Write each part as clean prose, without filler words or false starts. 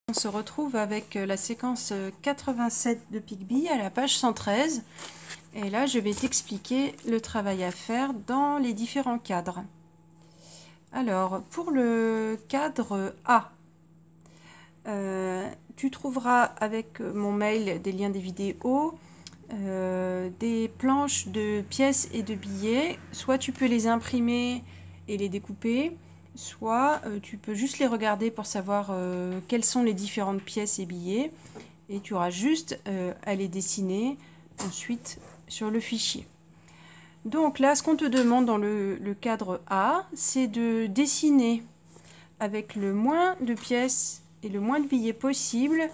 On se retrouve avec la séquence 87 de Picby à la page 113. Et là, je vais t'expliquer le travail à faire dans les différents cadres. Alors, pour le cadre A, tu trouveras avec mon mail des liens des vidéos, des planches de pièces et de billets. Soit tu peux les imprimer et les découper, soit tu peux juste les regarder pour savoir quelles sont les différentes pièces et billets, et tu auras juste à les dessiner ensuite sur le fichier. Donc là, ce qu'on te demande dans le cadre A, c'est de dessiner avec le moins de pièces et le moins de billets possible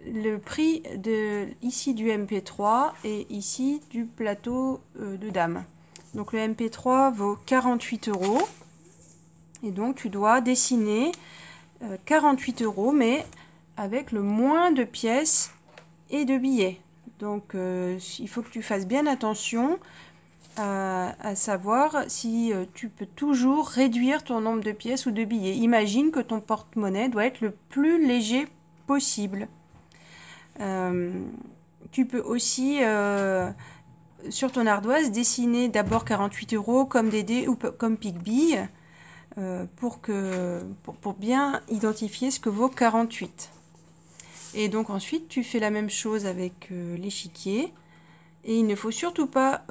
le prix ici du MP3 et ici du plateau de dames. Donc le MP3 vaut 48 €, et donc tu dois dessiner 48 € mais avec le moins de pièces et de billets. Donc il faut que tu fasses bien attention à savoir si tu peux toujours réduire ton nombre de pièces ou de billets. Imagine que ton porte-monnaie doit être le plus léger possible. Tu peux aussi sur ton ardoise dessiner d'abord 48 € comme Dédé ou comme Picby pour bien identifier ce que vaut 48. Et donc ensuite tu fais la même chose avec l'échiquier, et il ne faut surtout pas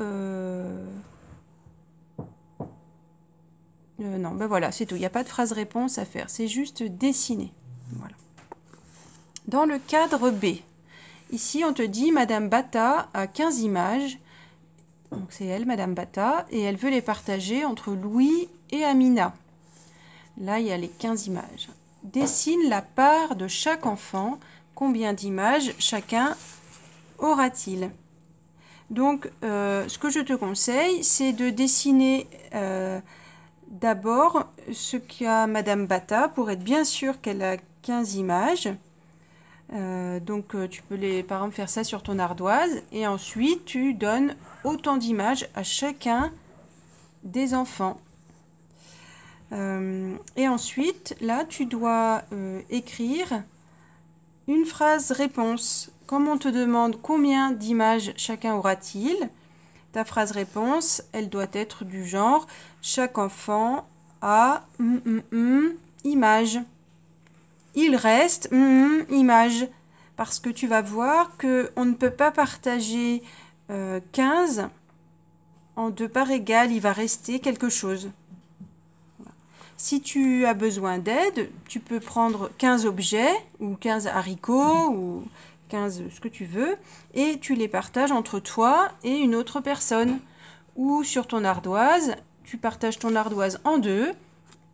non, ben voilà, c'est tout, il n'y a pas de phrase réponse à faire, c'est juste dessiner. Voilà. Dans le cadre B, ici on te dit Madame Bata a 15 images, donc c'est elle, Madame Bata, et elle veut les partager entre Louis et Amina. Là il y a les 15 images. Dessine la part de chaque enfant, combien d'images chacun aura-t-il? Donc ce que je te conseille, c'est de dessiner d'abord ce qu'a Madame Bata pour être bien sûr qu'elle a 15 images. Donc tu peux par exemple faire ça sur ton ardoise, et ensuite tu donnes autant d'images à chacun des enfants. Et ensuite là tu dois écrire une phrase réponse. Comme on te demande combien d'images chacun aura-t-il, ta phrase réponse, elle doit être du genre chaque enfant a images. Il reste images, parce que tu vas voir qu'on ne peut pas partager 15 en deux parts égales, il va rester quelque chose. Si tu as besoin d'aide, tu peux prendre 15 objets ou 15 haricots ou 15 ce que tu veux, et tu les partages entre toi et une autre personne. Ou sur ton ardoise, tu partages ton ardoise en deux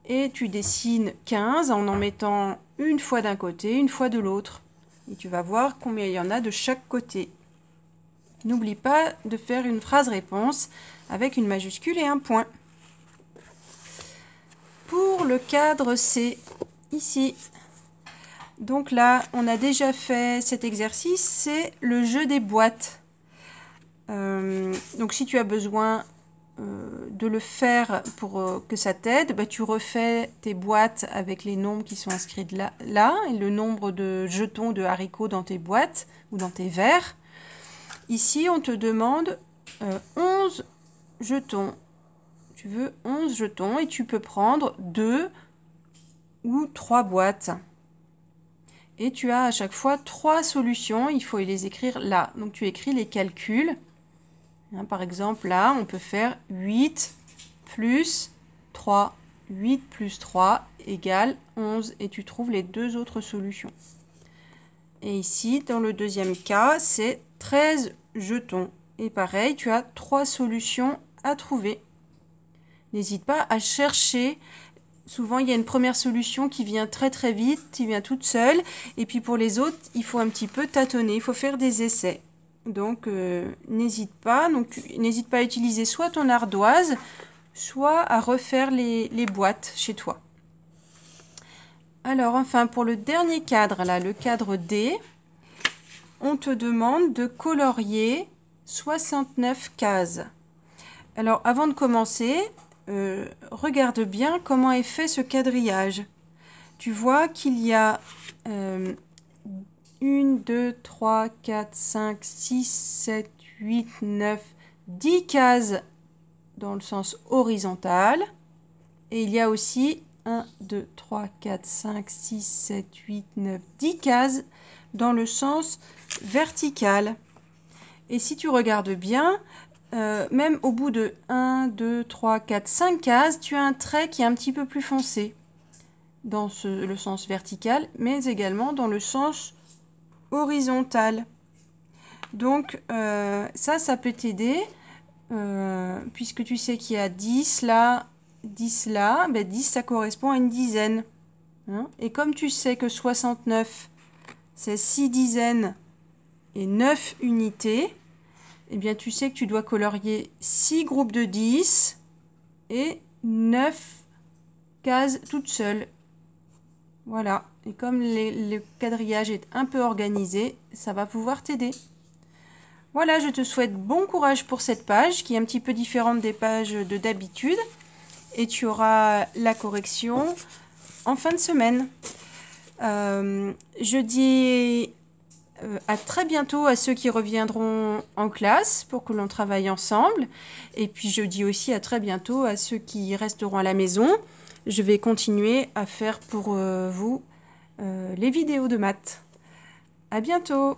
et tu dessines 15 en mettant une fois d'un côté, une fois de l'autre. Et tu vas voir combien il y en a de chaque côté. N'oublie pas de faire une phrase réponse avec une majuscule et un point. Pour le cadre C, ici, donc là, on a déjà fait cet exercice, c'est le jeu des boîtes. Donc si tu as besoin de le faire pour que ça t'aide, bah, tu refais tes boîtes avec les nombres qui sont inscrits là, et le nombre de jetons de haricots dans tes boîtes ou dans tes verres. Ici, on te demande 11 jetons. Tu veux 11 jetons et tu peux prendre 2 ou 3 boîtes. Et tu as à chaque fois 3 solutions, il faut les écrire là. Donc tu écris les calculs. Hein, par exemple, là, on peut faire 8 plus 3. 8 plus 3 égale 11. Et tu trouves les deux autres solutions. Et ici, dans le deuxième cas, c'est 13 jetons. Et pareil, tu as 3 solutions à trouver. N'hésite pas à chercher. Souvent, il y a une première solution qui vient très très vite, qui vient toute seule. Et puis pour les autres, il faut un petit peu tâtonner, il faut faire des essais. Donc, n'hésite pas. Donc, n'hésite pas à utiliser soit ton ardoise, soit à refaire les boîtes chez toi. Alors, enfin, pour le dernier cadre, là, le cadre D, on te demande de colorier 69 cases. Alors, avant de commencer, regarde bien comment est fait ce quadrillage. tu vois qu'il y a 1, 2, 3, 4, 5, 6, 7, 8, 9, 10 cases dans le sens horizontal. Et il y a aussi 1, 2, 3, 4, 5, 6, 7, 8, 9, 10 cases dans le sens vertical. Et si tu regardes bien, même au bout de 1, 2, 3, 4, 5 cases, tu as un trait qui est un petit peu plus foncé dans le sens vertical, mais également dans le sens horizontal. Donc ça peut t'aider, puisque tu sais qu'il y a 10 là, 10 là, ben 10 ça correspond à une dizaine. Hein. Et comme tu sais que 69, c'est 6 dizaines et 9 unités, eh bien tu sais que tu dois colorier 6 groupes de 10 et 9 cases toutes seules. Voilà, et comme le quadrillage est un peu organisé, ça va pouvoir t'aider. Voilà, je te souhaite bon courage pour cette page qui est un petit peu différente des pages de d'habitude. Et tu auras la correction en fin de semaine. Je dis à très bientôt à ceux qui reviendront en classe pour que l'on travaille ensemble. Et puis je dis aussi à très bientôt à ceux qui resteront à la maison. Je vais continuer à faire pour vous les vidéos de maths. À bientôt!